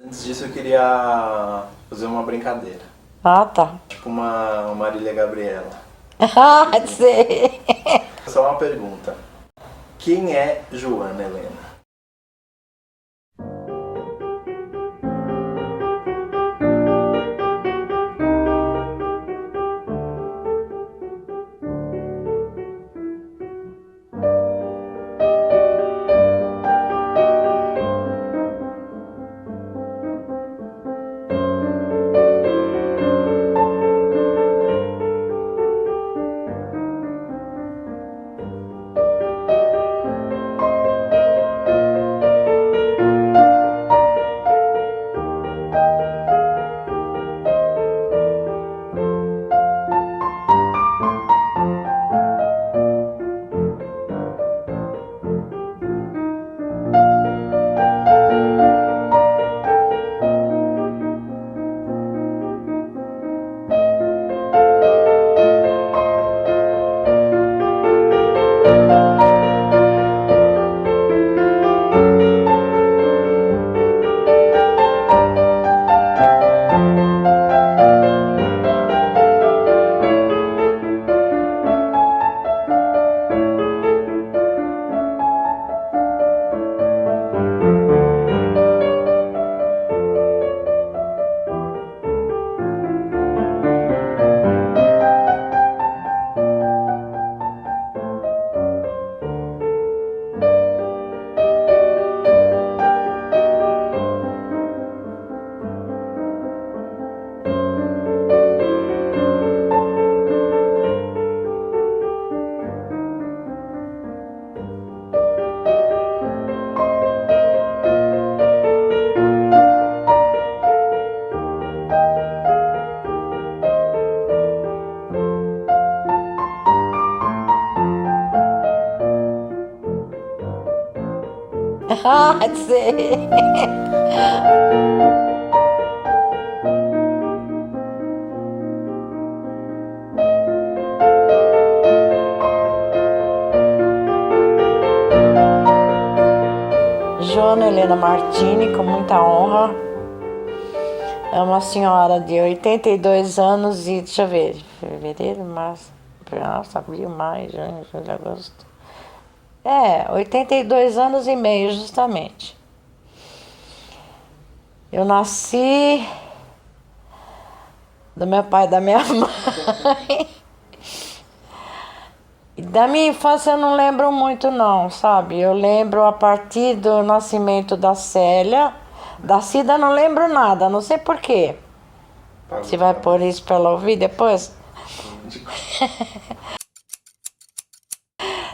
Antes disso, eu queria fazer uma brincadeira. Ah, tá. Tipo uma Marília Gabriela. Ah, sei. Só uma pergunta. Quem é Joana Helena? Ah, sei. Joana Helena Martini, com muita honra. É uma senhora de 82 anos e, deixa eu ver, fevereiro, março, abril, maio, junho, julho, agosto. 82 anos e meio, justamente. Eu nasci do meu pai e da minha mãe. E da minha infância eu não lembro muito não, sabe? Eu lembro a partir do nascimento da Célia. Da Cida eu não lembro nada, não sei porquê. Você vai pôr isso pra ela ouvir depois?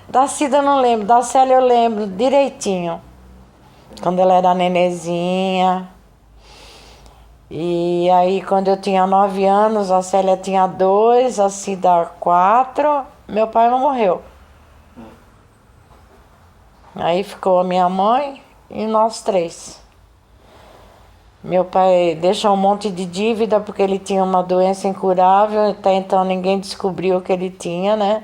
Da Cida eu não lembro, da Célia eu lembro direitinho. Quando ela era nenezinha. E aí quando eu tinha 9 anos, a Célia tinha 2, a Cida 4, meu pai não morreu. Aí ficou a minha mãe e nós 3. Meu pai deixou um monte de dívida porque ele tinha uma doença incurável, até então ninguém descobriu o que ele tinha, né?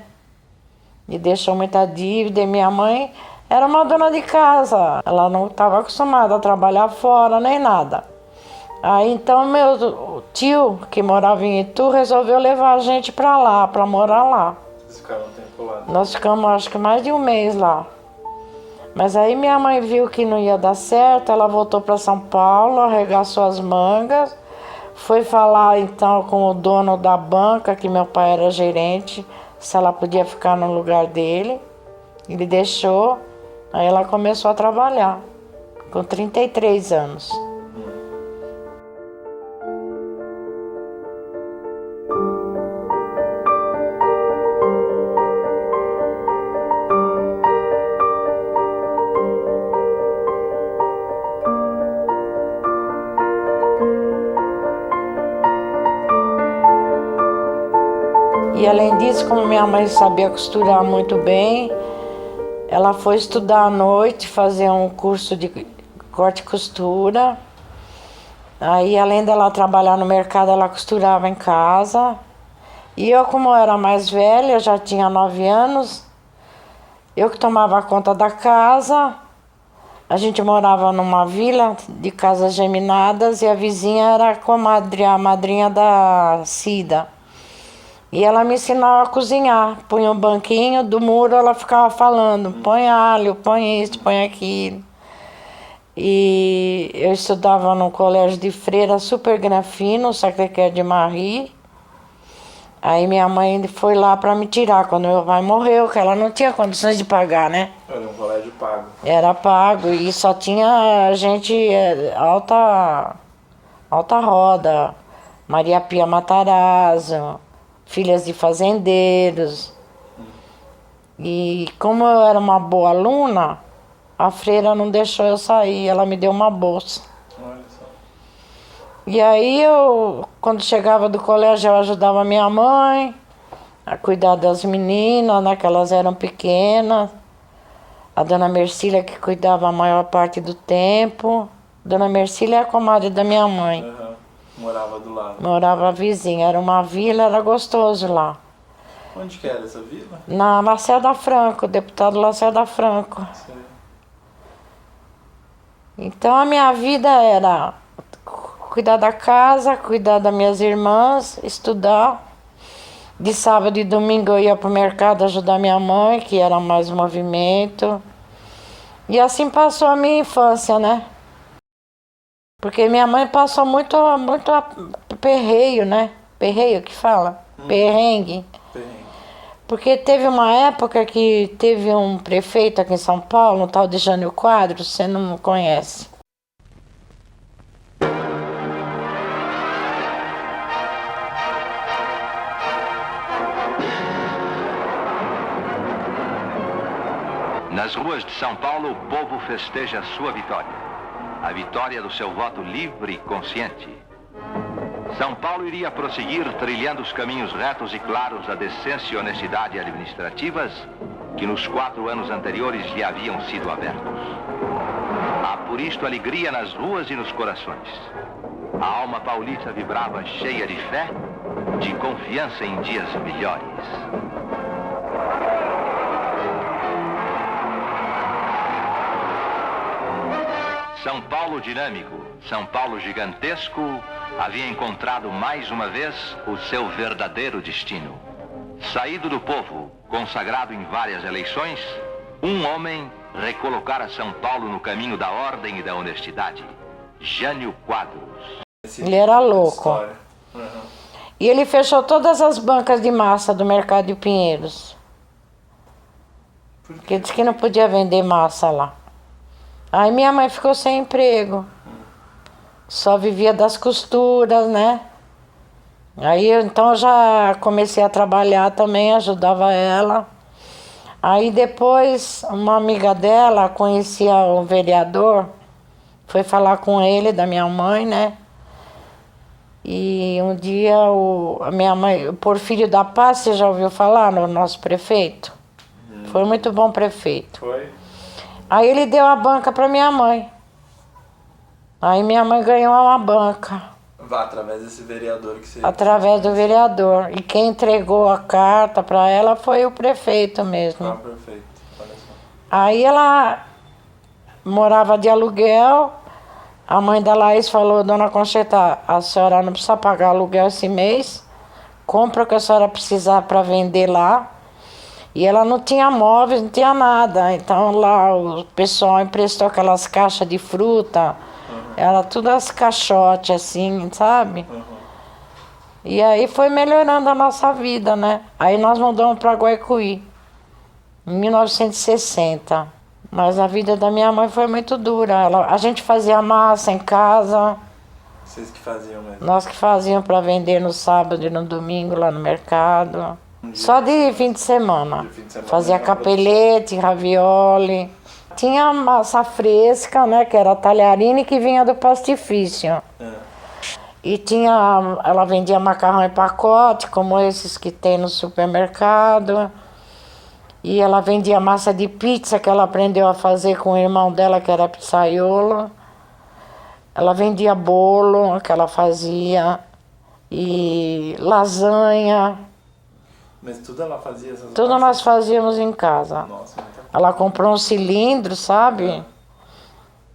E deixou muita dívida. E minha mãe era uma dona de casa, ela não estava acostumada a trabalhar fora nem nada. Aí então meu tio, que morava em Itu, resolveu levar a gente pra lá, pra morar lá. Vocês ficaram um tempo lá? Nós ficamos acho que mais de um mês lá. Mas aí minha mãe viu que não ia dar certo, ela voltou para São Paulo, arregaçou as mangas, foi falar então com o dono da banca, que meu pai era gerente, se ela podia ficar no lugar dele. Ele deixou, aí ela começou a trabalhar, com 33 anos. E além disso, como minha mãe sabia costurar muito bem, ela foi estudar à noite, fazer um curso de corte e costura. Aí, além dela trabalhar no mercado, ela costurava em casa. E eu, como eu era mais velha, já tinha 9 anos, eu que tomava conta da casa, A gente morava numa vila de casas geminadas e a vizinha era a madrinha da Cida. E ela me ensinava a cozinhar. Punha um banquinho do muro, ela ficava falando, põe alho, põe isso, põe aquilo. E eu estudava num colégio de freira super grafino, Sacré-Cœur de Marie. Aí minha mãe foi lá para me tirar quando meu pai morreu, que ela não tinha condições de pagar, né? Era um colégio pago. Era pago e só tinha gente alta roda, Maria Pia Matarazzo, filhas de fazendeiros. E como eu era uma boa aluna, a freira não deixou eu sair, ela me deu uma bolsa. Olha só. E aí eu, quando chegava do colégio, eu ajudava minha mãe a cuidar das meninas, né, que elas eram pequenas. A dona Mercília que cuidava a maior parte do tempo. Dona Mercília é a comadre da minha mãe. Uhum. Morava do lado. Morava vizinha, era uma vila, era gostoso lá. Onde que era essa vila? Na Lacerda Franco, deputado Lacerda Franco. Sei. Então a minha vida era cuidar da casa, cuidar das minhas irmãs, estudar. De sábado e domingo eu ia pro mercado ajudar minha mãe, que era mais movimento. E assim passou a minha infância, né? Porque minha mãe passou muito perreio, né? Perreio que fala? Perrengue. Perrengue. Porque teve uma época que teve um prefeito aqui em São Paulo, um tal de Jânio Quadros, você não conhece. Nas ruas de São Paulo, o povo festeja a sua vitória. A vitória do seu voto livre e consciente. São Paulo iria prosseguir trilhando os caminhos retos e claros da decência e honestidade administrativas que nos 4 anos anteriores lhe haviam sido abertos. Há por isto alegria nas ruas e nos corações. A alma paulista vibrava cheia de fé, de confiança em dias melhores. São Paulo dinâmico, São Paulo gigantesco, havia encontrado mais uma vez o seu verdadeiro destino. Saído do povo, consagrado em várias eleições, um homem recolocara São Paulo no caminho da ordem e da honestidade. Jânio Quadros. Ele era louco. Uhum. E ele fechou todas as bancas de massa do mercado de Pinheiros. Porque disse que não podia vender massa lá. Aí minha mãe ficou sem emprego. Só vivia das costuras, né? Aí então eu já comecei a trabalhar também, ajudava ela. Aí depois uma amiga dela conhecia o vereador, foi falar com ele, da minha mãe, né? E um dia a minha mãe, o Porfírio da Paz, você já ouviu falar no nosso prefeito? Foi muito bom prefeito. Foi? Aí ele deu a banca para minha mãe. Aí minha mãe ganhou uma banca. Vá através desse vereador que você... Através do vereador. E quem entregou a carta para ela foi o prefeito mesmo. Ah, perfeito. Olha só. Aí ela morava de aluguel. A mãe da Laís falou: Dona Concheta, a senhora não precisa pagar aluguel esse mês. Compra o que a senhora precisar para vender lá. E ela não tinha móveis, não tinha nada. Então lá o pessoal emprestou aquelas caixas de fruta. Era tudo as caixotes assim, sabe? E aí foi melhorando a nossa vida, né? Aí nós mudamos para Guaicuí, em 1960. Mas a vida da minha mãe foi muito dura. A gente fazia massa em casa. Vocês que faziam mesmo? Nós que fazíamos para vender no sábado e no domingo lá no mercado. Só de fim de semana. De fim de semana Fazia era capelete, ravioli. Tinha massa fresca, né? Que era talharine, que vinha do pastifício. E ela vendia macarrão em pacote, como esses que tem no supermercado. E ela vendia massa de pizza, que ela aprendeu a fazer com o irmão dela, que era pizzaiolo. Ela vendia bolo, que ela fazia. E lasanha. Mas tudo ela fazia essas Tudo massas? nós fazíamos em casa. Nossa, muita coisa. Ela comprou um cilindro, sabe?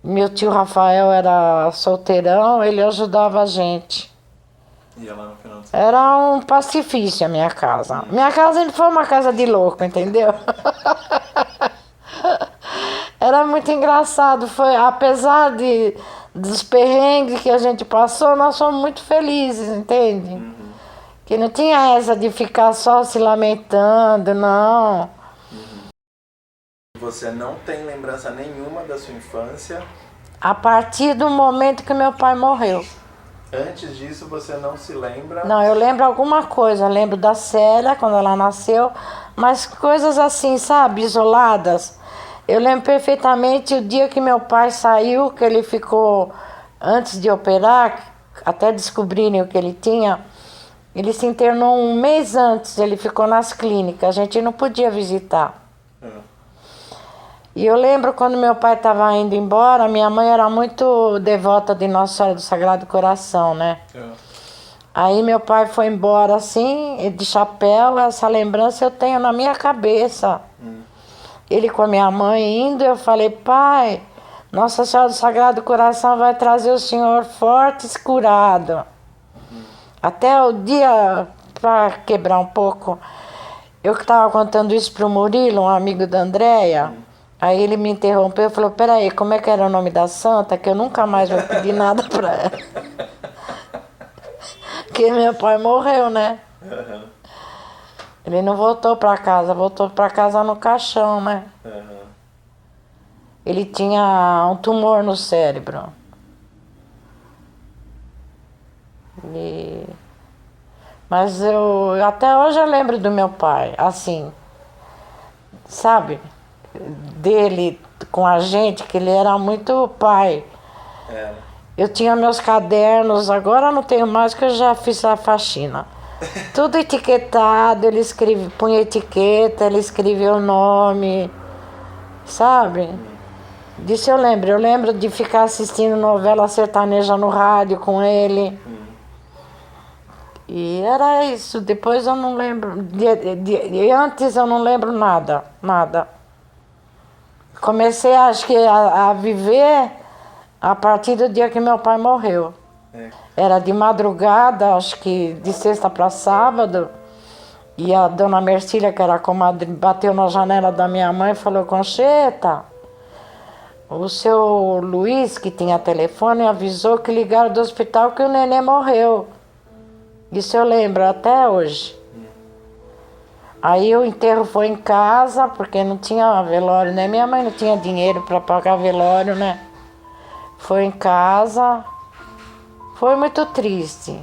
Meu tio Rafael era solteirão, ele ajudava a gente. Ia lá no final de semana. Era um pacifício a minha casa. Minha casa sempre foi uma casa de louco, entendeu? Era muito engraçado. Foi, apesar dos perrengues que a gente passou, nós fomos muito felizes, entende? Que não tinha essa de ficar só se lamentando, não. Você não tem lembrança nenhuma da sua infância? A partir do momento que meu pai morreu. Antes disso, você não se lembra? Não, eu lembro alguma coisa. Eu lembro da Célia, quando ela nasceu. Mas coisas assim, sabe? Isoladas. Eu lembro perfeitamente o dia que meu pai saiu, que ele ficou, antes de operar, até descobrirem o que ele tinha, ele se internou um mês antes, ele ficou nas clínicas, a gente não podia visitar. E eu lembro quando meu pai estava indo embora, minha mãe era muito devota de Nossa Senhora do Sagrado Coração, né? Aí meu pai foi embora assim, de chapéu, essa lembrança eu tenho na minha cabeça. Ele com a minha mãe indo, eu falei, pai, Nossa Senhora do Sagrado Coração vai trazer o senhor forte e curado. Até o dia, para quebrar um pouco, eu que estava contando isso para o Murilo, um amigo da Andréia, aí ele me interrompeu e falou, peraí, como é que era o nome da santa? Que eu nunca mais vou pedir nada para ela. Porque meu pai morreu, né? Ele não voltou para casa, voltou para casa no caixão, né? Ele tinha um tumor no cérebro. Mas eu até hoje eu lembro do meu pai, assim, sabe? Dele com a gente, que ele era muito pai. Eu tinha meus cadernos, agora eu não tenho mais, que eu já fiz a faxina. Tudo etiquetado, ele punha etiqueta, ele escrevia o nome, sabe? Disso eu lembro de ficar assistindo novela sertaneja no rádio com ele. E era isso, depois eu não lembro, antes eu não lembro nada. Comecei, acho que, a viver a partir do dia que meu pai morreu. Era de madrugada, acho que de sexta para sábado, e a dona Mercília, que era a comadre, bateu na janela da minha mãe e falou, Concheta, o seu Luiz, que tinha telefone, avisou que ligaram do hospital que o neném morreu. Isso eu lembro até hoje. Aí o enterro foi em casa, porque não tinha velório, né? Minha mãe não tinha dinheiro para pagar velório, né? Foi em casa. Foi muito triste.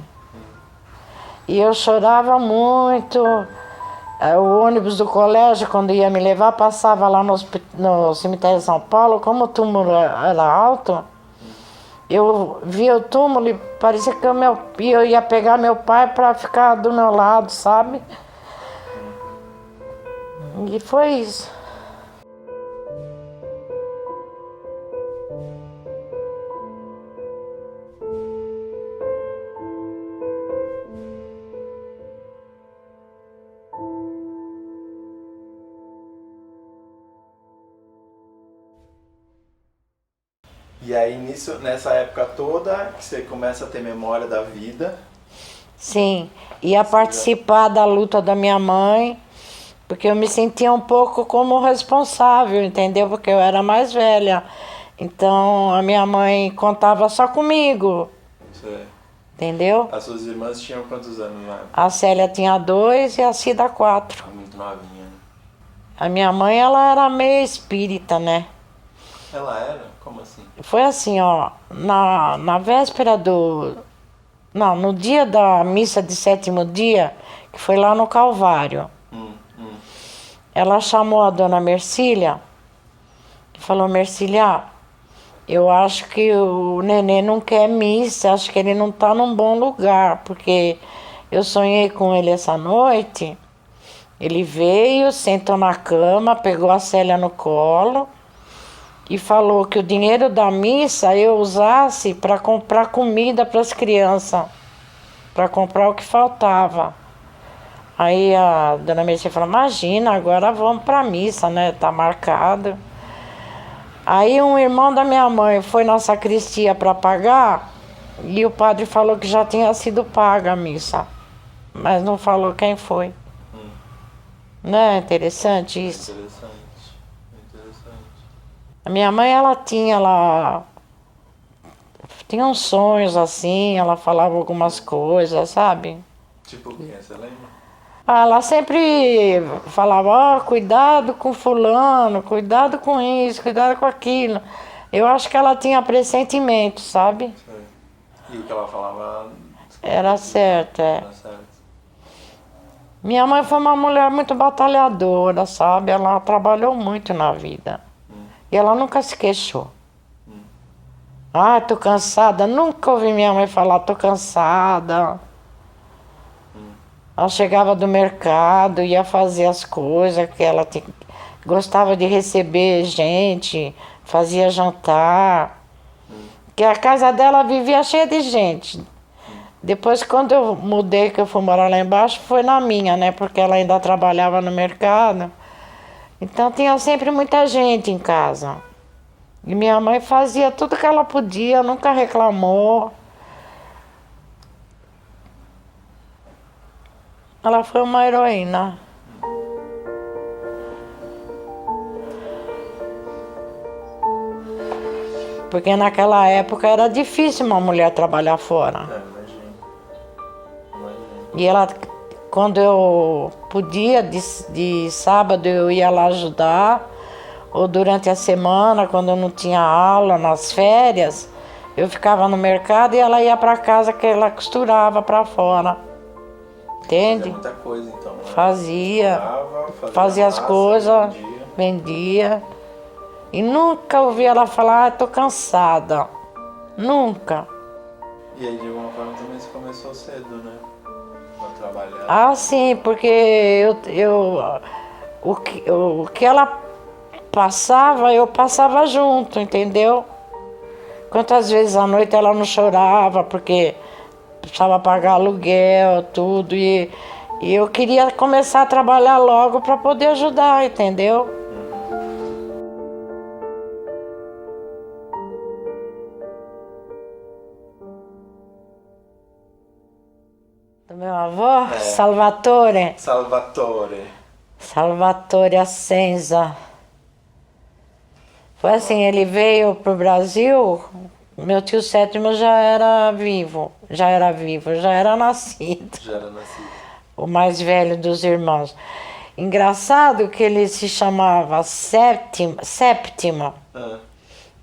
E eu chorava muito. O ônibus do colégio, quando ia me levar, passava lá no cemitério de São Paulo. Como o túmulo era alto, eu via o túmulo e parecia que eu ia pegar meu pai para ficar do meu lado, sabe? E foi isso. E aí, nessa época toda, que você começa a ter memória da vida. Sim, ia participar da luta da minha mãe, porque eu me sentia um pouco como responsável, entendeu? Porque eu era mais velha. Então, a minha mãe contava só comigo, entendeu? As suas irmãs tinham quantos anos lá? A Célia tinha 2 e a Cida 4. Muito novinha. A minha mãe, ela era meio espírita, né? Ela era? Como assim? Foi assim, ó, na véspera no dia da missa de 7º dia, que foi lá no Calvário, ela chamou a dona Mercília e falou, Mercília, eu acho que o neném não quer missa, acho que ele não tá num bom lugar, porque eu sonhei com ele essa noite, ele veio, sentou na cama, pegou a Célia no colo, e falou que o dinheiro da missa eu usasse para comprar comida para as crianças, para comprar o que faltava. Aí a dona Mercedes falou, imagina, agora vamos para a missa, né? Tá marcado. Aí um irmão da minha mãe foi na sacristia para pagar e o padre falou que já tinha sido paga a missa, mas não falou quem foi. Não é interessante isso? Interessante. Interessante. A minha mãe, ela tinha uns sonhos assim, ela falava algumas coisas, sabe? Tipo o quê? Você lembra? Ela sempre falava, ó, cuidado com fulano, cuidado com isso, cuidado com aquilo. Eu acho que ela tinha pressentimento, sabe? Sei. E o que ela falava Era certo, é. era certo. Minha mãe foi uma mulher muito batalhadora, sabe? Ela trabalhou muito na vida. E ela nunca se queixou. Ah, tô cansada. Nunca ouvi minha mãe falar, tô cansada. Ela chegava do mercado, ia fazer as coisas que ela gostava de receber gente, fazia jantar. Que a casa dela vivia cheia de gente. Depois, quando eu mudei, que eu fui morar lá embaixo, foi na minha, né? Porque ela ainda trabalhava no mercado. Então tinha sempre muita gente em casa. E minha mãe fazia tudo que ela podia, nunca reclamou. Ela foi uma heroína. Porque naquela época era difícil uma mulher trabalhar fora. Imagina. E ela, quando eu podia, de sábado eu ia lá ajudar, ou durante a semana, quando eu não tinha aula, nas férias, eu ficava no mercado e ela ia para casa que ela costurava para fora. Entende? Fazia muita coisa então, né? Fazia as massa, coisas, vendia. vendia. E nunca ouvi ela falar, ah, tô cansada. Nunca. E aí de alguma forma também você começou cedo, né? A trabalhar. Ah, sim, porque o que ela passava, eu passava junto, entendeu? Quantas vezes à noite ela não chorava, porque precisava pagar aluguel, tudo, e eu queria começar a trabalhar logo para poder ajudar, entendeu? Do meu avô, É. Salvatore Assenza. Foi assim, ele veio pro Brasil, meu tio Sétimo já era nascido, Já era nascido. o mais velho dos irmãos. Engraçado que ele se chamava Séptimo,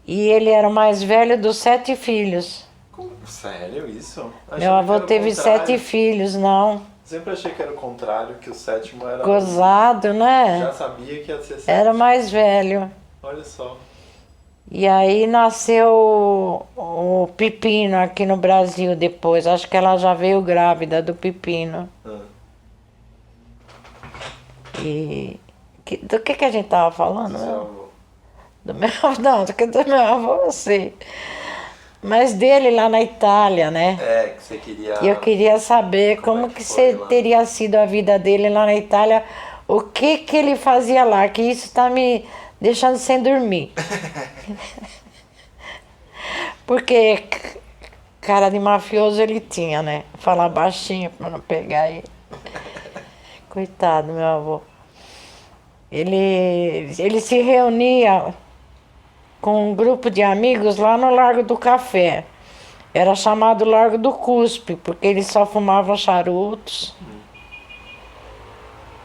e ele era o mais velho dos 7 filhos. Sério isso? Achei Meu avô que era o teve contrário. 7 filhos, não. Sempre achei que era o contrário, que o sétimo era... Gozado, Já né? sabia que ia ser sétimo. Era o mais velho. Olha só. E aí nasceu o Pepino aqui no Brasil depois. Acho que ela já veio grávida do Pepino. E do que a gente tava falando? Seu Né? avô. Do meu não, do meu avô eu sei. Mas dele lá na Itália, né? É, que você queria... E eu queria saber como é que foi você lá? teria sido a vida dele lá na Itália, o que ele fazia lá, que isso tá me deixando sem dormir. Porque cara de mafioso ele tinha, né? Falar baixinho para não pegar ele. Coitado, meu avô. Ele se reunia com um grupo de amigos lá no Largo do Café. Era chamado Largo do Cuspe, porque eles só fumavam charutos.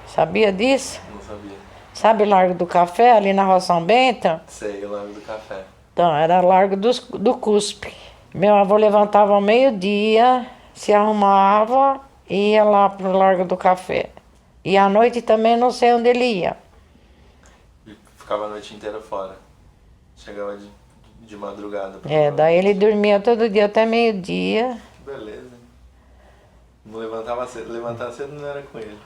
Sabia disso? Não sabia. Sabe o Largo do Café, ali na Rua São Bento? Sei, o Largo do Café. Então, era Largo do Cuspe. Meu avô levantava ao meio-dia, se arrumava e ia lá pro Largo do Café. E à noite também não sei onde ele ia. E ficava a noite inteira fora. Chegava de madrugada. Daí ele dormia todo dia até meio-dia. Que beleza, hein? Não levantar cedo não era com ele.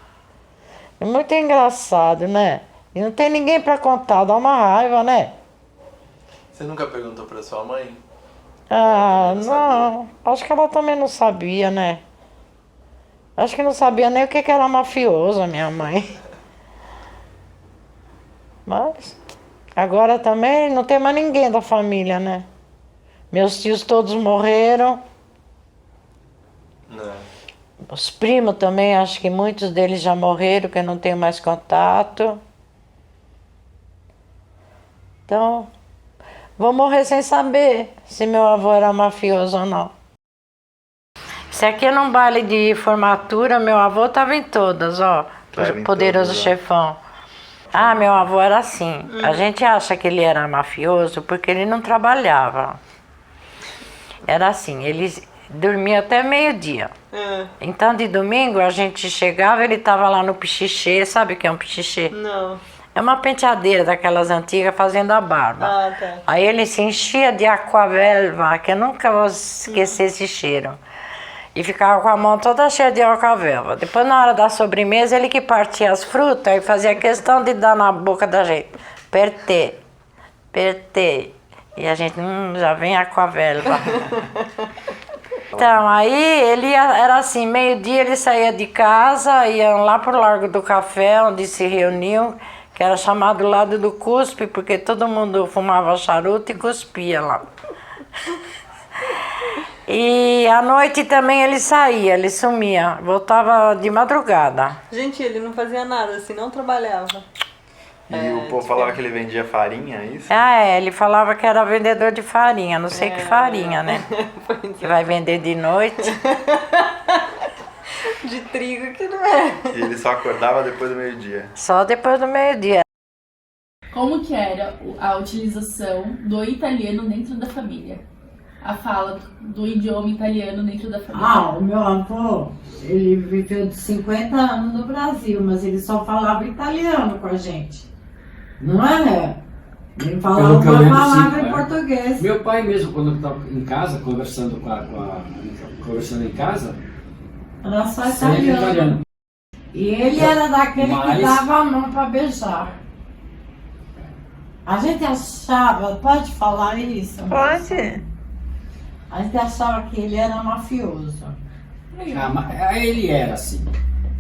É muito engraçado, né? E não tem ninguém pra contar, dá uma raiva, né? Você nunca perguntou pra sua mãe? Ah, Não não. Acho que ela também não sabia, né? Acho que não sabia nem o que era mafioso, a minha mãe. Mas Agora também não tem mais ninguém da família, né? Meus tios todos morreram. Né? Os primos também, acho que muitos deles já morreram, que eu não tenho mais contato. Então, vou morrer sem saber se meu avô era mafioso ou não. Se aqui num baile de formatura, meu avô estava em todas, ó. Tava em Poderoso todas, ó. Chefão. Ah, meu avô era assim. A gente acha que ele era mafioso porque ele não trabalhava. Era assim, ele dormia até meio-dia. Então, de domingo, a gente chegava, ele estava lá no pichichê. Sabe o que é um pichichê? Não. É uma penteadeira daquelas antigas fazendo a barba. Ah, tá. Aí ele se enchia de aquavelva, que eu nunca vou esquecer esse cheiro. E ficava com a mão toda cheia de aquavelva. Depois, na hora da sobremesa, ele que partia as frutas e fazia questão de dar na boca da gente. Apertei, apertei. E a gente, já vem aquavelva. Então, aí ele era assim, meio-dia ele saía de casa, ia lá pro Largo do Café, onde se reuniam, que era chamado Lado do Cuspe, porque todo mundo fumava charuto e cuspia lá. E à noite também ele saía, ele sumia, voltava de madrugada. Gente, ele não fazia nada, assim, não trabalhava. E o povo falava que ele vendia farinha, é isso? Ah, ele falava que era vendedor de farinha, não sei que farinha, né? Que vai vender de noite. De trigo que não é. E ele só acordava depois do meio-dia. Só depois do meio-dia. Como que era a utilização do italiano dentro da família? A fala do idioma italiano dentro da família? Ah, o meu avô, ele viveu de 50 anos no Brasil, mas ele só falava italiano com a gente. Não é? Ele falava Pelo que eu uma lembro, palavra sim, em português. Meu pai mesmo, quando eu estava em casa, conversando conversando em casa, Era só sempre italiano. italiano. E ele era daquele que Mas- dava a mão para beijar. A gente achava, pode falar isso? Pode. A gente achava que ele era mafioso. Ele era assim.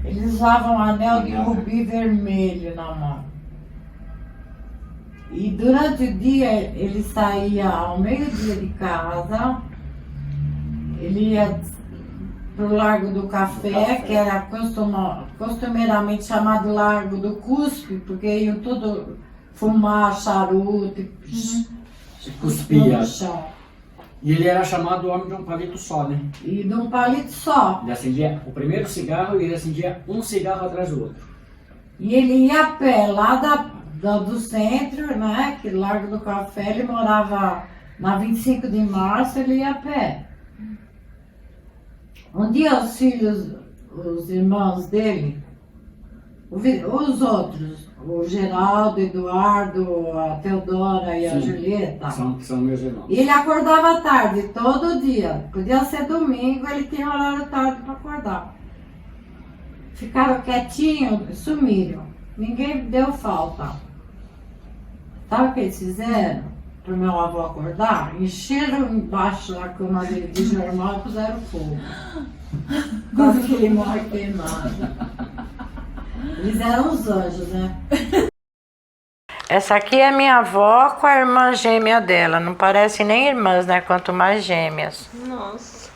Eles usavam um anel de rubi vermelho na mão. E durante o dia ele saía ao meio-dia de casa, ele ia pro Largo do Café, que era costumeiramente chamado Largo do Cuspe, porque iam tudo fumar charuto e Cuspia. no chão. E ele era chamado homem de um palito só, né? E de um palito só. Ele acendia o primeiro cigarro e ele acendia um cigarro atrás do outro. E ele ia a pé lá do centro, né? Que Largo do Café, ele morava na 25 de março, ele ia a pé. Um dia os filhos, os irmãos dele, os outros, o Geraldo, o Eduardo, a Teodora e a Sim. Julieta, São meus irmãos. e ele acordava tarde, todo dia. Podia ser domingo, ele tinha horário tarde para acordar. Ficaram quietinhos, sumiram. Ninguém deu falta. Sabe o que eles fizeram para o meu avô acordar? Encheram embaixo da cama dele de jornal e puseram fogo. Quase que ele morre queimado. Eles eram os anjos, né? Essa aqui é minha avó com a irmã gêmea dela. Não parece nem irmãs, né? Quanto mais gêmeas. Nossa.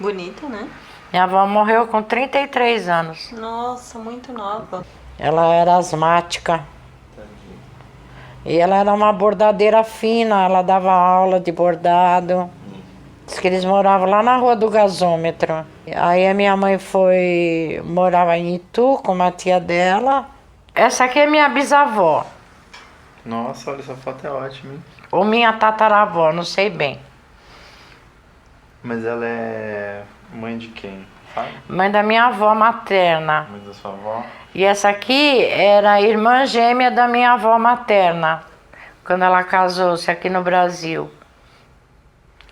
Bonita, né? Minha avó morreu com 33 anos. Nossa, muito nova. Ela era asmática. E ela era uma bordadeira fina, ela dava aula de bordado. Diz que eles moravam lá na rua do gasômetro. Aí a minha mãe morava em Itu com uma tia dela. Essa aqui é minha bisavó, Nossa, olha, essa foto é ótima, hein? ou minha tataravó, não sei bem. Mas ela é mãe de quem? Sabe? Mãe da minha avó materna. Mãe da sua avó? E essa aqui era a irmã gêmea da minha avó materna, quando ela casou-se aqui no Brasil.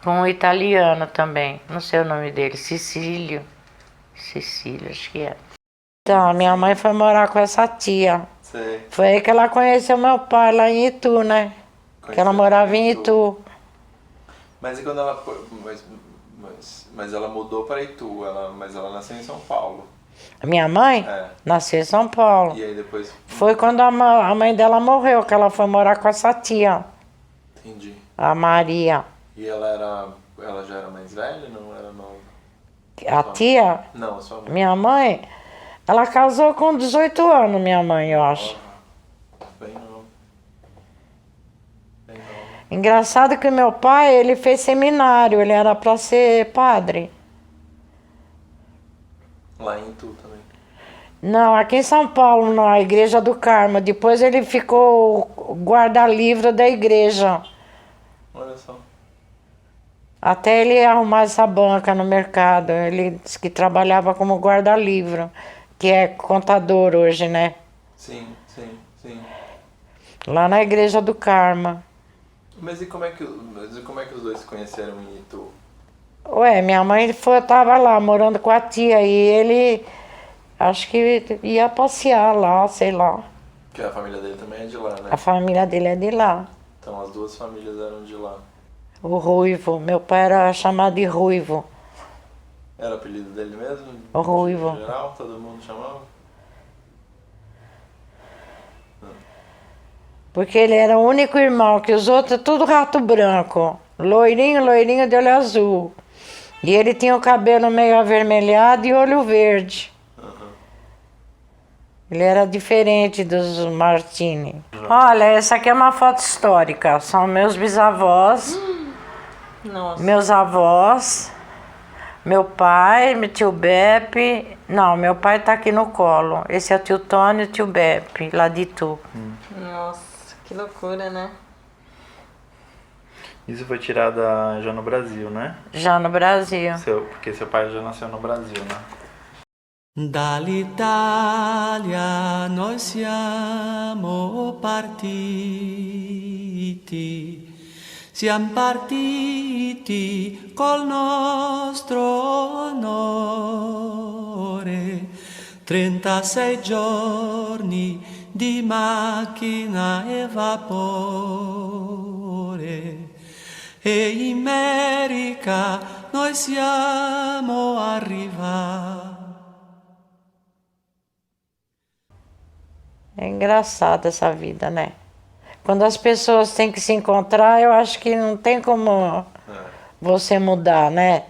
Com um italiano também, não sei o nome dele, Cecílio, acho que é. Então, a minha mãe foi morar com essa tia. Sei. Foi aí que ela conheceu meu pai lá em Itu, né? Que ela morava em Itu. Mas e quando ela... Mas ela mudou para Itu, mas ela nasceu em São Paulo. A minha mãe É. nasceu em São Paulo. E aí depois... Foi quando a mãe dela morreu, que ela foi morar com essa tia, Entendi. a Maria. E ela já era mais velha, não era nova? A tia, Não, a sua mãe. minha mãe, ela casou com 18 anos, minha mãe, eu acho. Bem nova. Bem nova. Engraçado que meu pai, ele fez seminário, ele era para ser padre. Lá em Itu também. Não, aqui em São Paulo, na Igreja do Carmo. Depois ele ficou guarda-livro da igreja. Olha só. Até ele arrumar essa banca no mercado. Ele disse que trabalhava como guarda-livro, que é contador hoje, né? Sim. Lá na Igreja do Carmo. Mas e como é que os dois se conheceram em Itu? Ué, minha mãe tava lá morando com a tia e ele acho que ia passear lá, sei lá. Porque a família dele também é de lá, né? A família dele é de lá. Então as duas famílias eram de lá. O Ruivo, meu pai era chamado de Ruivo. Era o apelido dele mesmo? O Ruivo. Em geral, todo mundo chamava? Porque ele era o único irmão, que os outros tudo rato branco. Loirinho de olho azul. E ele tinha o cabelo meio avermelhado e olho verde. Ele era diferente dos Martini. Olha, essa aqui é uma foto histórica. São meus bisavós, Nossa. meus avós, meu pai, meu tio Beppe. Não, meu pai tá aqui no colo. Esse é o tio Tônio e o tio Beppe, lá de Itu. Nossa, que loucura, né? Isso foi tirado já no Brasil, né? Já no Brasil. Porque seu pai já nasceu no Brasil, né? Dall'Italia noi siamo partiti, siamo partiti col nostro onore, 36 giorni di macchina e vapore, e in America noi siamo arrivati. É engraçado essa vida, né? Quando as pessoas têm que se encontrar, eu acho que não tem como você mudar, né?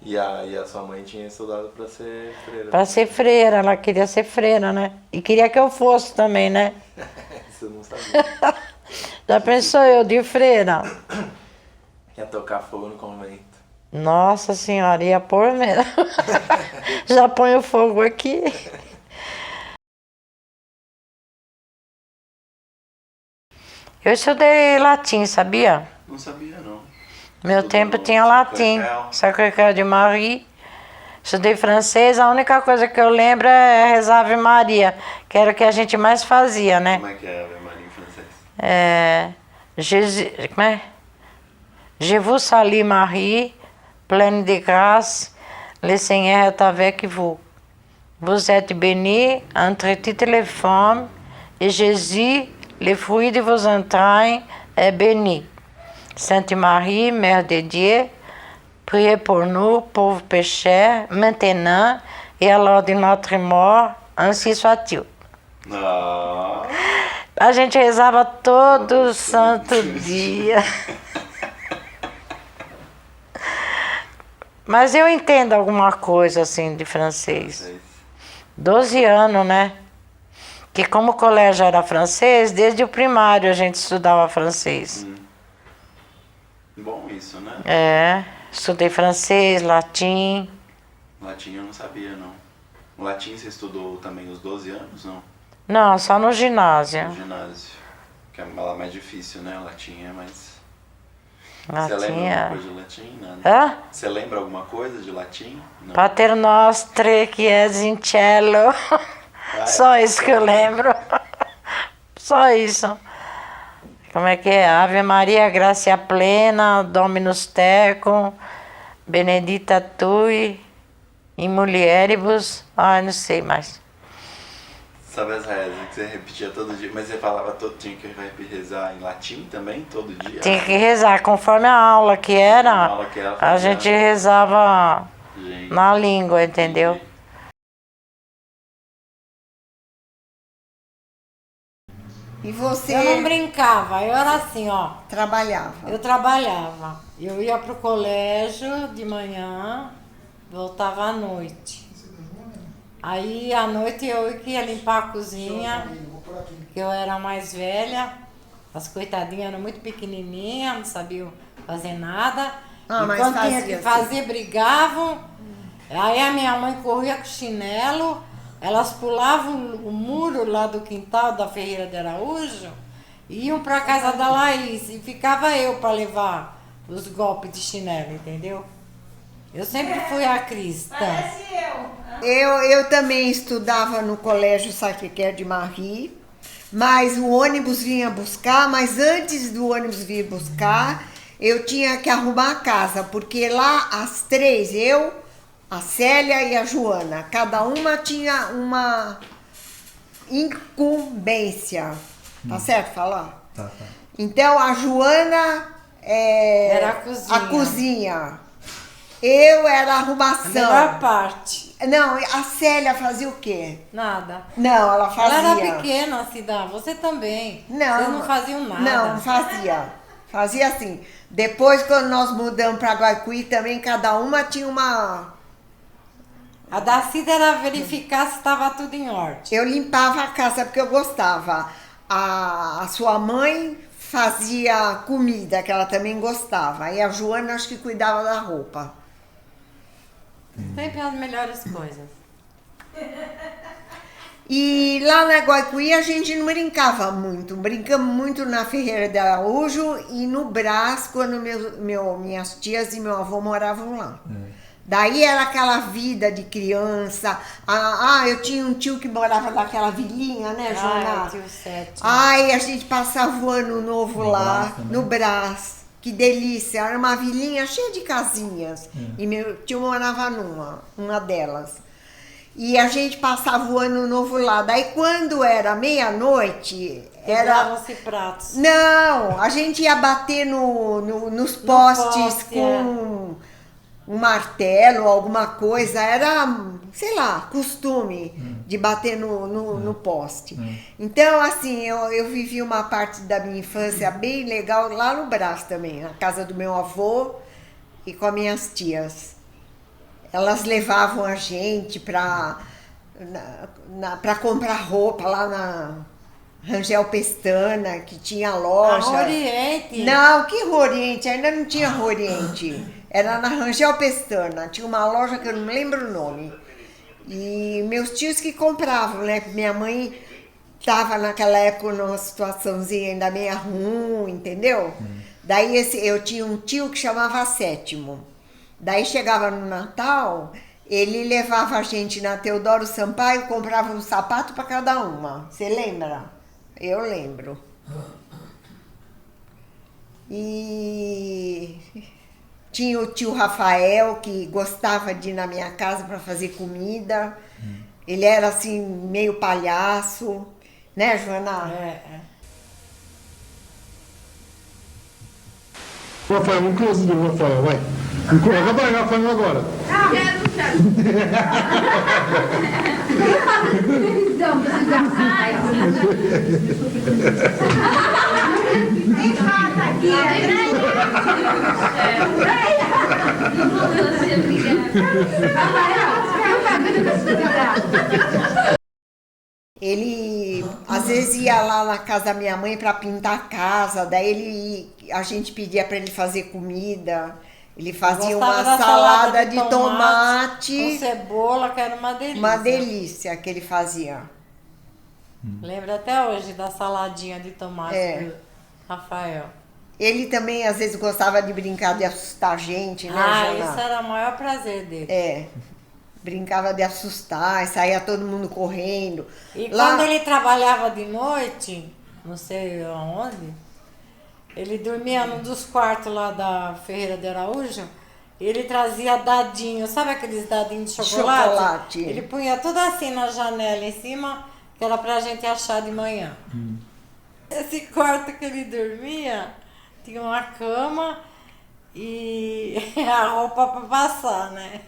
E a sua mãe tinha estudado para ser freira. Para ser freira, ela queria ser freira, né? E queria que eu fosse também, né? Você não sabia. Já pensou eu de freira? Ia tocar fogo no convento. Nossa senhora, ia pôr mesmo. Já põe o fogo aqui. Eu estudei latim, sabia? Não sabia, não. Meu Estudou tempo no tinha latim. Sacré-Cœur. Sacré-Cœur de Marie. Estudei francês, a única coisa que eu lembro é rezar Ave Maria, que era o que a gente mais fazia, né? Como é que é Ave Maria em francês? Como é? Je vous salue Marie, pleine de grâce, le Seigneur est avec vous. Vous êtes bénie entre toutes les femmes, et Jésus, le fruit de vos entrailles, est béni. Sainte Marie, Mère de Dieu, priez pour nous, pauvres pécheurs, maintenant et à l'heure de notre mort, ainsi soit-il. Ah, A gente rezava todo santo dia. Mas eu entendo alguma coisa assim de francês. 12 anos, né? Que como o colégio era francês, desde o primário a gente estudava francês. Bom isso, né? É, estudei francês, latim. Latim eu não sabia, não. O latim você estudou também os 12 anos, não? Não, só no ginásio. No ginásio. Que é lá mais difícil, né? O latim é mais... Você Latim lembra é... alguma coisa de latim? Nada. Hã? Você lembra alguma coisa de latim? Não. Pater Nostre, que é in cielo. Só isso que eu lembro. Só isso. Como é que é? Ave Maria, gracia plena, Dominus tecum, benedicta tui, in mulieribus. Não sei mais. Sabe as rezas que você repetia todo dia? Mas você falava tinha que rezar em latim também, todo dia? Tinha que rezar conforme a aula que era. A aula que era A gente rezava Gente. na língua, entendeu? Entendi. E você? Eu não brincava, eu era assim, ó. Trabalhava. Eu trabalhava. Eu ia pro colégio de manhã, voltava à noite. Aí à noite eu que ia limpar a cozinha, que eu era mais velha. As coitadinhas eram muito pequenininhas, não sabiam fazer nada. Ah, e mas quando tinha fazia que fazer, brigavam. Aí a minha mãe corria com chinelo, elas pulavam o muro lá do quintal da Ferreira de Araújo e iam para casa da Laís. E ficava eu para levar os golpes de chinelo, entendeu? Eu sempre fui a cristã. Eu também estudava no colégio Sacré-Cœur de Marie, mas o ônibus vinha buscar, mas antes do ônibus vir buscar, eu tinha que arrumar a casa, porque lá as três, eu, a Célia e a Joana, cada uma tinha uma incumbência. Tá certo falar? Tá. Então a Joana Era a cozinha. Eu era a arrumação. A melhor parte. Não, a Célia fazia o quê? Nada. Não, ela fazia. Ela era pequena, Cidade. Você também. Não. Vocês não faziam nada. Não fazia. Fazia assim. Depois, quando nós mudamos para Guaicuí, também cada uma tinha uma... A da Cida era verificar se estava tudo em ordem. Eu limpava a casa porque eu gostava. A sua mãe fazia comida, que ela também gostava. E a Joana, acho que cuidava da roupa. Sempre as melhores coisas. E lá na Guaicuí a gente não brincava muito. Brincamos muito na Ferreira de Araújo e no Brás, quando minhas tias e meu avô moravam lá. Daí era aquela vida de criança. Eu tinha um tio que morava naquela vilinha, né, Joana? Tio Sete. Ai, a gente passava o ano novo lá, no Brás. Que delícia, era uma vilinha cheia de casinhas. E meu tio morava uma delas. E a gente passava o ano novo lá. Daí quando era meia-noite, Quebravam-se pratos. Não, a gente ia bater nos postes com um martelo, alguma coisa. Era, sei lá, costume de bater no poste. Então, assim, eu vivi uma parte da minha infância bem legal lá no Brás também, na casa do meu avô e com as minhas tias. Elas levavam a gente para comprar roupa lá na Rangel Pestana, que tinha loja. Na Oriente? Não, que Oriente? Ainda não tinha Oriente. Era na Rangel Pestana. Tinha uma loja que eu não lembro o nome. E meus tios que compravam, né? Minha mãe estava naquela época numa situaçãozinha ainda meio ruim, entendeu? Daí eu tinha um tio que chamava Sétimo. Daí chegava no Natal, ele levava a gente na Teodoro Sampaio, comprava um sapato para cada uma. Você lembra? Eu lembro. E tinha o tio Rafael, que gostava de ir na minha casa para fazer comida. Ele era assim, meio palhaço. Né, Joana? Rafael, um close do Rafael, vai. Vai, Rafael, agora. Não quero. Ele às vezes ia lá na casa da minha mãe para pintar a casa, daí a gente pedia para ele fazer comida. Ele fazia uma salada de tomate com cebola, que era uma delícia. Uma delícia que ele fazia. Lembro até hoje da saladinha de tomate do Rafael. Ele também às vezes gostava de brincar de assustar a gente, né, Jana? Isso era o maior prazer dele. Brincava de assustar, saía todo mundo correndo. E quando ele trabalhava de noite, não sei aonde, ele dormia num dos quartos lá da Ferreira de Araújo, ele trazia dadinho, sabe aqueles dadinhos de chocolate? Ele punha tudo assim na janela em cima, que era pra gente achar de manhã. Esse quarto que ele dormia tinha uma cama e a roupa pra passar, né?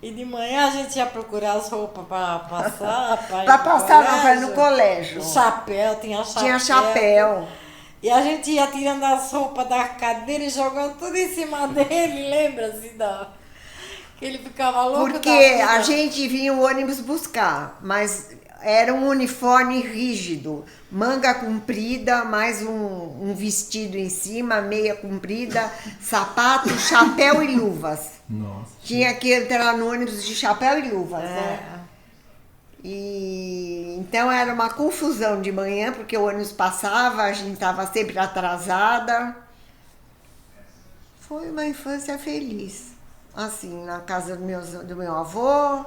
E de manhã a gente ia procurar as roupas para passar. Para passar, não, para ir no colégio. Chapéu, tinha chapéu. Tinha chapéu. E a gente ia tirando as roupas da cadeira e jogando tudo em cima dele, lembra-se da... Que ele ficava louco. Porque a gente vinha o ônibus buscar, mas era um uniforme rígido, manga comprida, mais um vestido em cima, meia comprida, sapato, chapéu e luvas. Nossa. Tinha que entrar no ônibus de chapéu e luvas, né? E então era uma confusão de manhã, porque o ônibus passava, a gente estava sempre atrasada. Foi uma infância feliz. Assim, na casa do meu avô,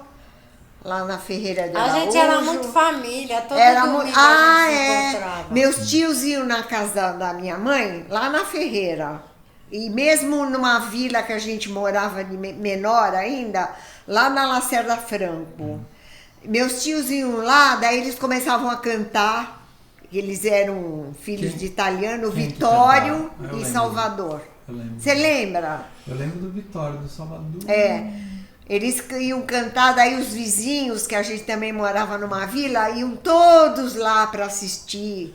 lá na Ferreira de Araújo. A gente era muito família, todo domingo a gente se encontrava. Meus tios iam na casa da minha mãe, lá na Ferreira. E mesmo numa vila que a gente morava de menor ainda, lá na Lacerda Franco. Meus tios iam lá, daí eles começavam a cantar. Eles eram filhos de italiano, Vitório e Salvador. Você lembra? Eu lembro do Vitório, do Salvador. Eles iam cantar, daí os vizinhos, que a gente também morava numa vila, iam todos lá para assistir.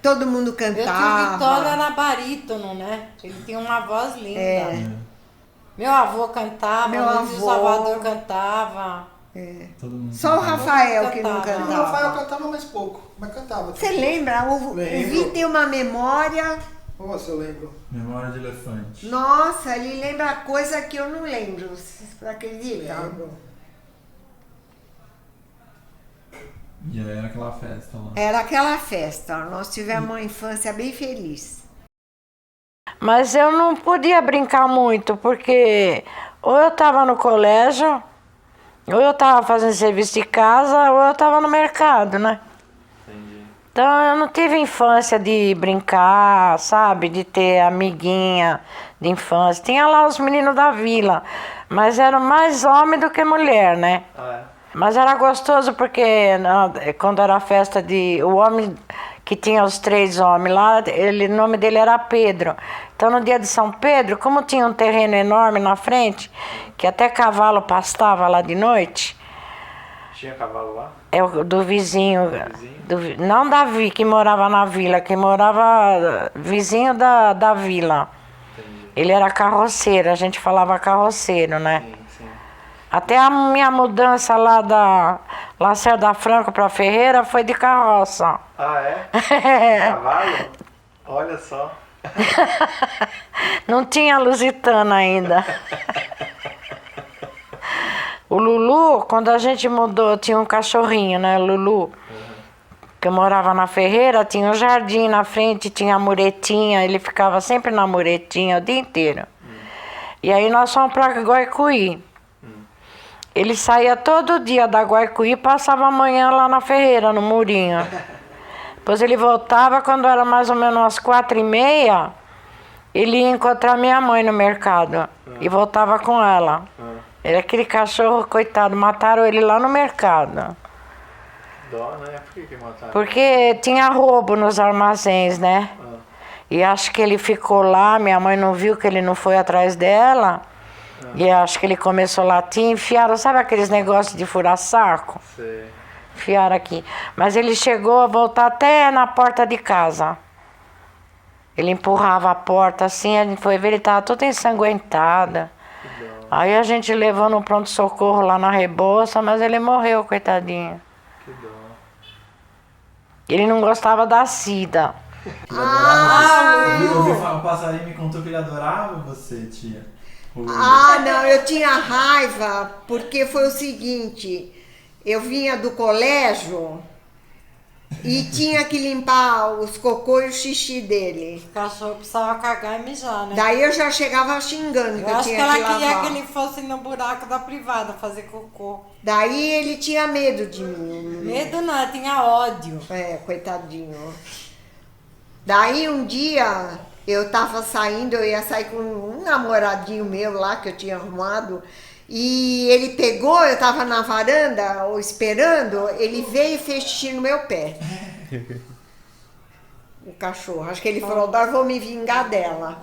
Todo mundo cantava. O Vitório era barítono, né? Ele tinha uma voz linda. Meu avô cantava, o Salvador cantava. Só o Rafael que não cantava. O Rafael cantava mais pouco, mas cantava. Você lembra? O Vi tem uma memória... Nossa, eu lembro. Memória de elefante. Nossa, ele lembra coisa que eu não lembro. Vocês acreditam? E aí era aquela festa lá. Era aquela festa. Nós tivemos uma infância bem feliz. Mas eu não podia brincar muito, porque ou eu estava no colégio, ou eu estava fazendo serviço de casa, ou eu estava no mercado, né? Então eu não tive infância de brincar, sabe? De ter amiguinha de infância. Tinha lá os meninos da vila, mas eram mais homem do que mulher, né? Mas era gostoso porque quando era a festa o homem que tinha os 3 homens lá, o nome dele era Pedro. Então no dia de São Pedro, como tinha um terreno enorme na frente, que até cavalo pastava lá de noite. Tinha cavalo lá? É o do vizinho. Não Davi, que morava na vila, que morava vizinho da vila. Entendi. Ele era carroceiro, a gente falava carroceiro, né? Sim. Até a minha mudança lá da Lacerda Franco para Ferreira foi de carroça. Ah, é? Cavalo? Olha só. Não tinha lusitana ainda. O Lulu, quando a gente mudou, tinha um cachorrinho, né, Lulu? Que eu morava na Ferreira, tinha um jardim na frente, tinha a muretinha, ele ficava sempre na muretinha o dia inteiro. E aí nós fomos para Guaicuí. Ele saía todo dia da Guaicuí e passava a manhã lá na Ferreira, no murinho. Depois ele voltava, quando era mais ou menos umas 4h30, ele ia encontrar minha mãe no mercado e voltava com ela. Era aquele cachorro, coitado, mataram ele lá no mercado. Dó, né? Por que mataram? Porque tinha roubo nos armazéns, né? E acho que ele ficou lá, minha mãe não viu que ele não foi atrás dela. E acho que ele começou a latir, enfiaram, sabe aqueles negócios de furar saco? Sei. Enfiaram aqui. Mas ele chegou a voltar até na porta de casa. Ele empurrava a porta assim, a gente foi ver, ele estava todo ensanguentado. Aí a gente levou no pronto-socorro lá na Rebouça, mas ele morreu, coitadinho. Que dó. Ele não gostava da Cida. Eu ouvi falar, o passarinho me contou que ele adorava você, tia. Não, eu tinha raiva, porque foi o seguinte, eu vinha do colégio e tinha que limpar os cocô e o xixi dele. O cachorro precisava cagar e mijar, né? Daí eu já chegava xingando que eu tinha que lavar. Eu acho que ela queria que ele fosse no buraco da privada fazer cocô. Daí ele tinha medo de mim. Medo não, tinha ódio. Coitadinho. Daí um dia eu tava saindo, eu ia sair com um namoradinho meu lá que eu tinha arrumado. E ele pegou, eu tava na varanda esperando, ele veio e fez xixi no meu pé. O cachorro. Acho que ele falou, agora vou me vingar dela.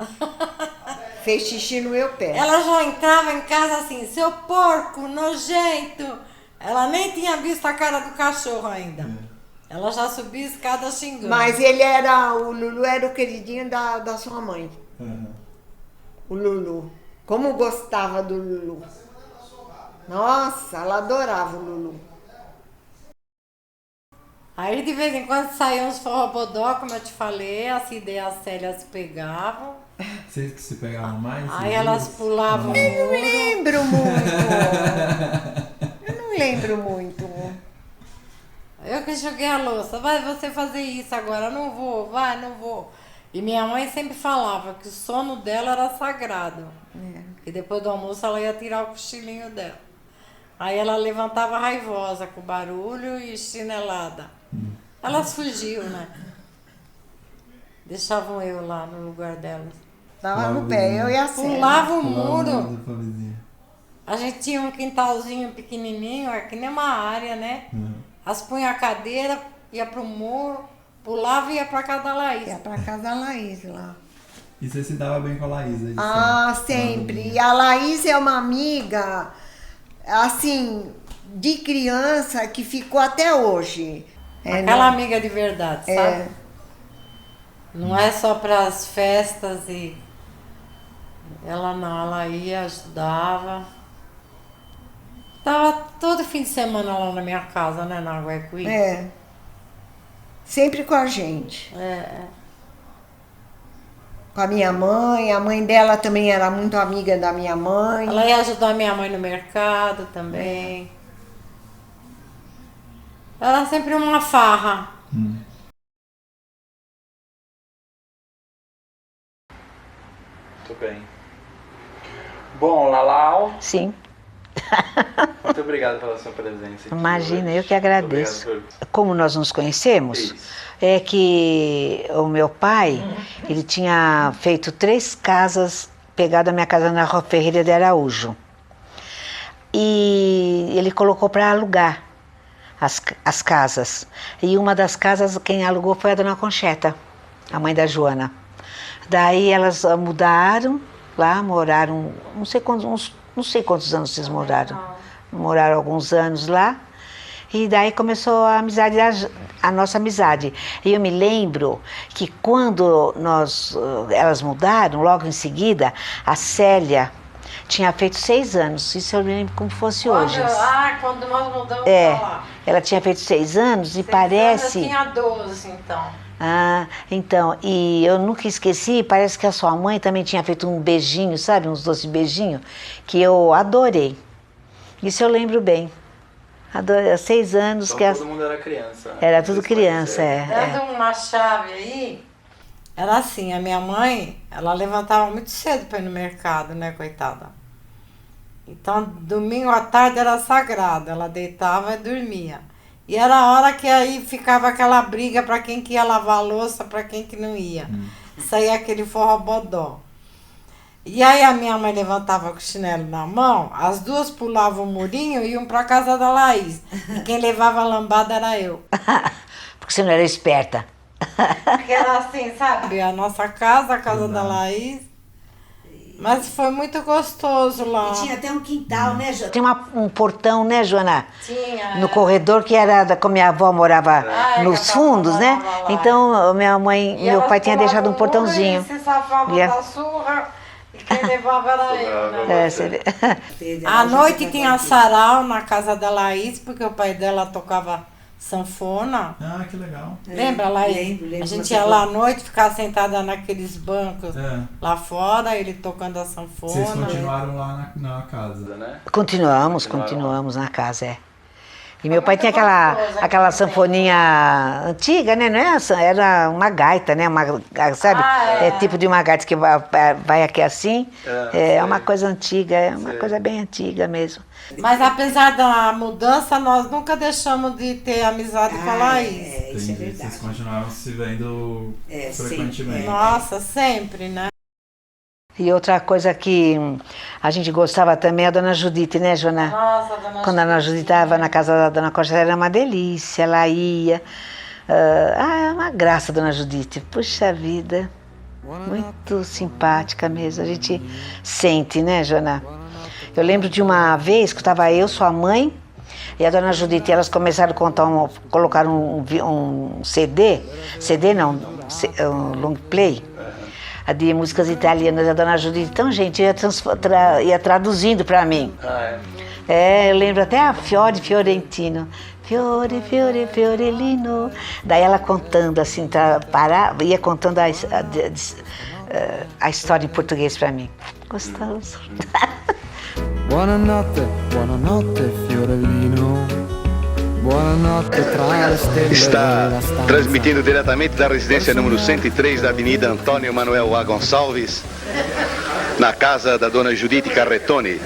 Fez xixi no meu pé. Ela já entrava em casa assim, seu porco, nojento. Ela nem tinha visto a cara do cachorro ainda. Ela já subia a escada xingando. Mas o Lulu era o queridinho da sua mãe. O Lulu. Como gostava do Lulu. Nossa, ela adorava o Lulu. Aí de vez em quando saíam uns forrobodó, como eu te falei, a Cida e a Célia se pegavam. Vocês que se pegavam mais? Aí elas pulavam o Eu não muro. lembro muito. Eu não lembro muito. Eu que joguei a louça, vai você fazer isso agora, não vou, vai, não vou. E minha mãe sempre falava que o sono dela era sagrado. E depois do almoço ela ia tirar o cochilinho dela. Aí ela levantava raivosa com barulho e chinelada. Elas fugiam, né? Deixavam eu lá no lugar delas. Tava no pé, eu e a Célia. Pulava o muro. A gente tinha um quintalzinho pequenininho, é que nem uma área, né? As punha a cadeira, ia pro muro, pulava e ia pra casa da Laís. Ia pra casa da Laís lá. E você se dava bem com a Laís? Sempre. E a Laís é uma amiga, assim, de criança que ficou até hoje. Aquela amiga de verdade, sabe? Não é só para as festas e... Ela não, ela ia, ajudava. Tava todo fim de semana lá na minha casa, né, na Guaicuí. Sempre com a gente. Com a minha mãe, a mãe dela também era muito amiga da minha mãe. Ela ia ajudar a minha mãe no mercado também. Era sempre uma farra. Muito bem. Bom, Lalau. Sim. Muito obrigado pela sua presença aqui. Imagina, hoje. eu que agradeço. Por... Como nós nos conhecemos, é que o meu pai, ele tinha feito 3 casas, pegado a minha casa na Rua Ferreira de Araújo. E ele colocou para alugar as casas. E uma das casas, quem alugou foi a dona Concheta, a mãe da Joana. Daí elas mudaram lá, moraram, não sei quantos anos vocês moraram. Moraram alguns anos lá. E daí começou a amizade, a nossa amizade. E eu me lembro que quando elas mudaram, logo em seguida, a Célia tinha feito 6 anos. Isso eu me lembro como fosse hoje. Quando nós mudamos pra lá. Ela tinha feito 6 anos e parece... Eu tinha 12, então. Então, e eu nunca esqueci, parece que a sua mãe também tinha feito um beijinho, sabe? Uns doces beijinhos, que eu adorei. Isso eu lembro bem. Adorei, 6 anos Então, que... todo mundo era criança. Né? Era tudo criança, Dando uma chave aí, era assim, a minha mãe, ela levantava muito cedo para ir no mercado, né, coitada. Então, domingo à tarde era sagrado, ela deitava e dormia. E era a hora que aí ficava aquela briga para quem que ia lavar a louça, para quem que não ia. Saía aquele forrobodó. E aí a minha mãe levantava com o chinelo na mão, as duas pulavam o murinho e iam para casa da Laís. E quem levava a lambada era eu. Porque você não era esperta. Porque era assim, sabe? A nossa casa, a casa da Laís. Mas foi muito gostoso lá. E tinha até um quintal, né, Joana? Tinha um portão, né, Joana? Tinha. No corredor, que era como minha avó morava nos fundos, né? Lá. Então, minha mãe, meu pai tinha deixado um portãozinho. E se safava da surra, e quem levava era eu, né? Você vê. À noite tinha sarau na casa da Laís, porque o pai dela tocava sanfona. Que legal. Lembra, Laís? Lembro, a gente ia lá à noite, ficar sentada naqueles bancos lá fora, ele tocando a sanfona. Vocês continuaram lá na casa, né? Continuamos na casa, E meu pai tinha aquela sanfoninha antiga, né? Não é, era uma gaita, né? Sabe? É tipo de uma gaita que vai aqui assim. É uma coisa antiga, é uma coisa bem antiga mesmo. Mas apesar da mudança, nós nunca deixamos de ter amizade com a Laís. Isso é verdade. Vocês continuavam se vendo frequentemente. Nossa, sempre, né? E outra coisa que a gente gostava também é a dona Judite, né, Joana? Nossa, dona Quando a dona Judite estava na casa da dona Costa, era uma delícia, ela ia. É uma graça, dona Judite. Puxa vida. Muito simpática mesmo, a gente sente, né, Joana? Eu lembro de uma vez que estava eu, sua mãe e a dona Judite, elas começaram a contar, colocaram um CD não, um long play, de músicas italianas da dona Judite. Então, gente, ia traduzindo para mim. Eu lembro até a Fiore Fiorentino. Fiore, fiore, fiorellino. Daí ela contando assim, ia contando a história em português para mim. Gostoso. Buonanotte, buonanotte, fiorellino. Buonanotte tra le stelle. Está transmitindo diretamente da residência número 103 da Avenida Antônio Manuel A. Gonçalves, na casa da dona Judite Carretoni,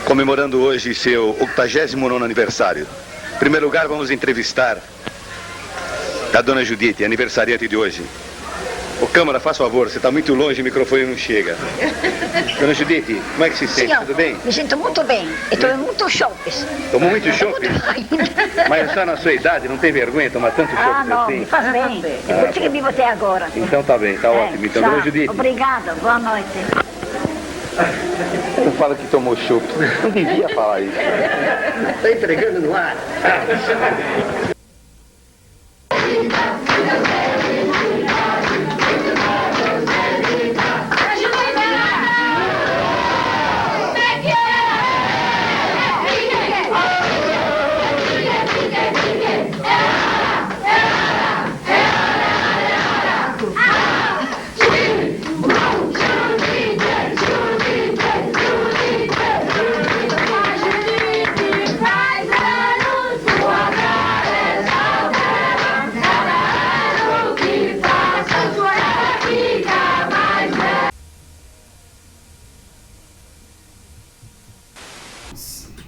comemorando hoje seu 89º aniversário. Em primeiro lugar, vamos entrevistar a dona Judite, aniversariante de hoje. Ô, Câmara, faz favor, você está muito longe, o microfone não chega. Dona Judite, como é que se sente? Senhor, tudo bem? Me sinto muito bem. Eu tomo muito chope. Tomou muito chope? Mas só na sua idade não tem vergonha de tomar tanto chope não, assim? me faz bem. É por isso que vivo até agora. Então tá bem, tá ótimo. Então, dona Judite. Obrigada, boa noite. Não fala que tomou chope. Não devia falar isso. Estou entregando no ar.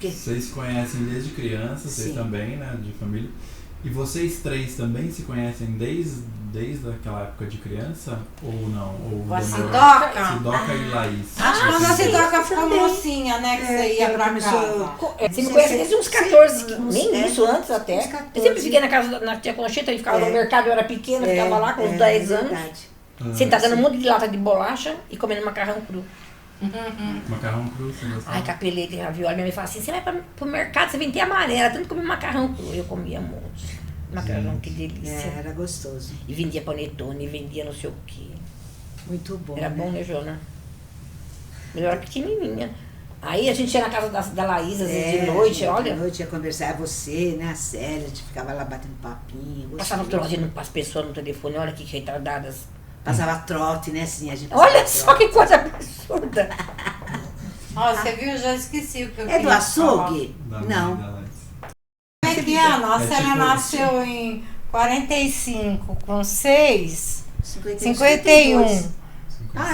Vocês se conhecem desde criança, vocês também, né, de família. E vocês três também se conhecem desde aquela época de criança? Ou não? Ou a Sidoca? Sidoca e Laís. Quando a Sidoca ficou mocinha, né, que você ia pra casa. Você me conhece desde uns 14, nem isso, antes até. Eu sempre fiquei na casa da tia Conchita, a gente ficava no mercado, eu era pequena, ficava lá com uns 10 anos. Sentada num monte de lata de bolacha e comendo macarrão cru. Macarrão cru, você gostava? Ai, capelete, raviola. Minha mãe fala assim, você vai pro mercado, você vem ter amarela, tanto comer macarrão cru. Eu comia um monte. Macarrão, que delícia. Era gostoso. E vendia panetone, vendia não sei o quê. Muito bom. Era bom, né, Jona? Eu era pequenininha. Aí a gente ia na casa da Laís, às vezes de noite, olha. De noite ia conversar, você, né, a Célia, a gente ficava lá batendo papinho. Passava trote as pessoas no telefone, olha que retardadas. Passava trote, né, assim, a gente olha só que coisa absurda. Ó, você viu? Eu já esqueci o que eu É do açougue? Não. Como é que é? Nossa, ela nasceu em 45, com 6, 51.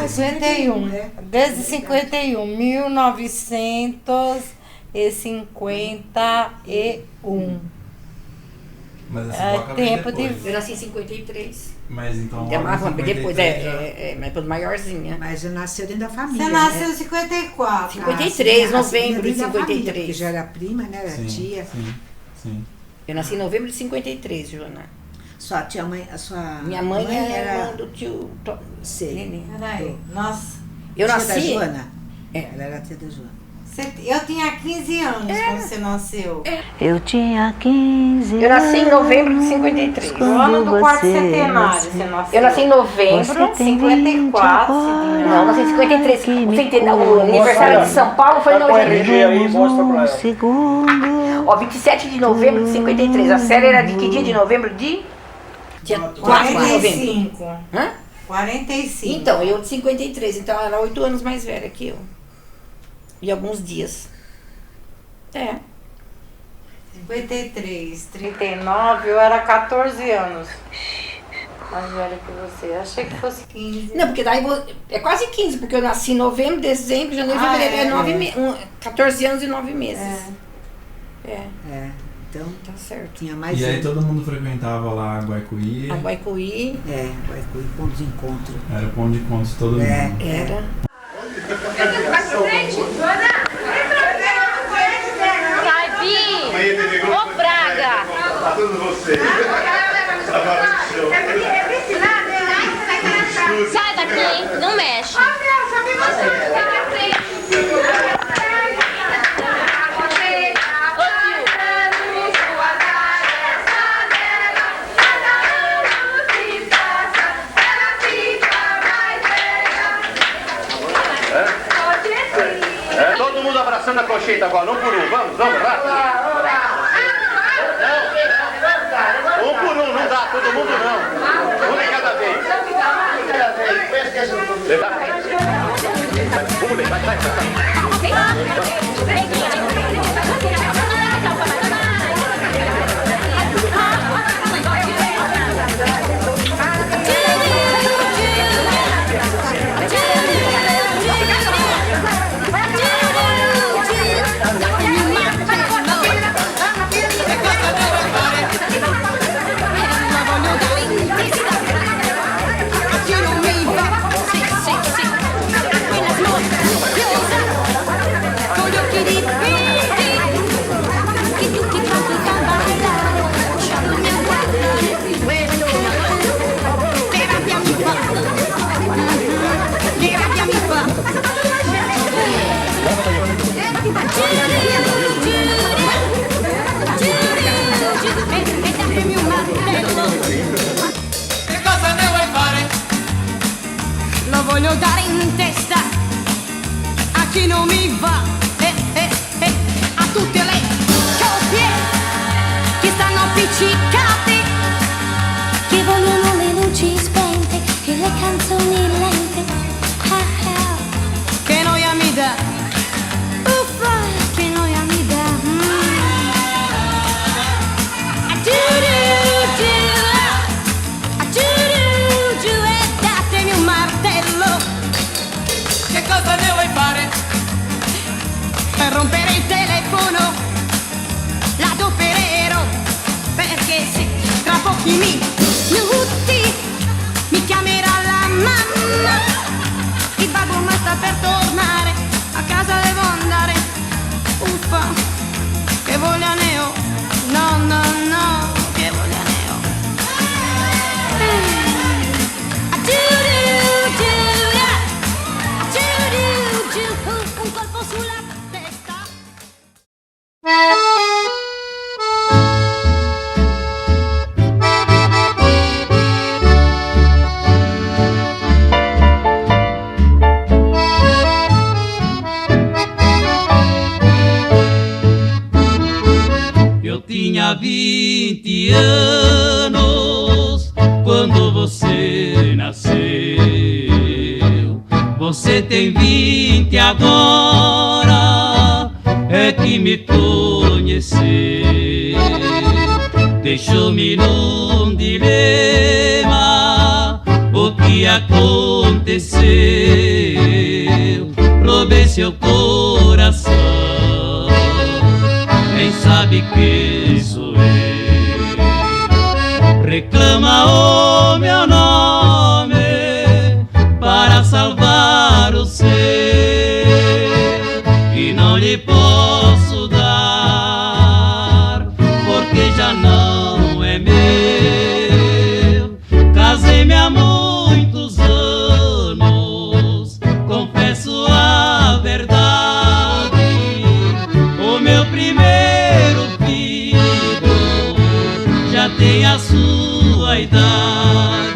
51. Desde 51, 1951. Mas essa tempo de... Eu nasci em 53. Mas então... Depois, mas depois maiorzinha. Mas eu nasci dentro da família. Você nasceu em 54. 53, novembro de 53. Que já era prima, né? Era tia. Sim. Eu nasci em novembro de 53, Joana. Sua tia mãe, a sua... Minha mãe era irmã do tio... Sei. Peraí, nossa. Eu nasci... da Joana? Ela era tia da Joana. Eu tinha 15 anos quando você nasceu. Eu tinha 15 anos. Eu nasci em novembro de 53. No ano do quarto centenário você nasceu. Eu nasci em novembro de 54. Não, eu nasci em 53. O aniversário de São Paulo foi em novembro. Ó, 27 de novembro de 53. A série era de que dia de novembro? Dia 4 de novembro. 45. Então, eu de 53. Então ela era 8 anos mais velha que eu. E alguns dias. 53, 39, eu era 14 anos. Mais velha que você. Achei que fosse 15. Não, porque daí é quase 15, porque eu nasci em novembro, dezembro, janeiro, fevereiro. 14 anos e 9 meses. Então, tá certo. Tinha mais. E aí todo mundo frequentava lá a Guaicuí? A Guaicuí. Guaicuí, ponto de encontro. Era o ponto de encontro de todo mundo. Era. Caibi! Ô Braga! Tá tudo você. Sai tá aqui, hein? Não mexe. Todo mundo abraçando a Conchita agora, um por um. Vamos, rápido. Um por um, não dá, todo mundo não. Um de cada vez. Vamos ver, vai. Che cosa ne vuoi fare? Lo voglio dare in testa a chi non mi va, a tutte le coppie che stanno appiccicate, che vogliono le luci spente e le canzoni lente. Che noia mi dà, uffa, che noia mi dà. Datemi un martello. Che cosa ne vuoi fare? Per rompere il telefono l'adopererò, perché se tra pochi minuti mi chiamerà la mamma, il babbo ma sta per tornare, a casa devo andare. Uffa, che voglia ne ho, no, che voglia ne ho. Un colpo sulla testa. Eu tinha 20 anos quando você nasceu. Você tem 20 agora, é que me conheceu. Deixou-me num dilema, o que aconteceu? Roubei seu coração, nem sabe quem sou eu. Reclama o meu nome para salvar o seu, e não lhe posso dar, porque já não é meu. Casei-me há muitos anos, confesso a verdade. O meu primeiro filho já tem a sua idade.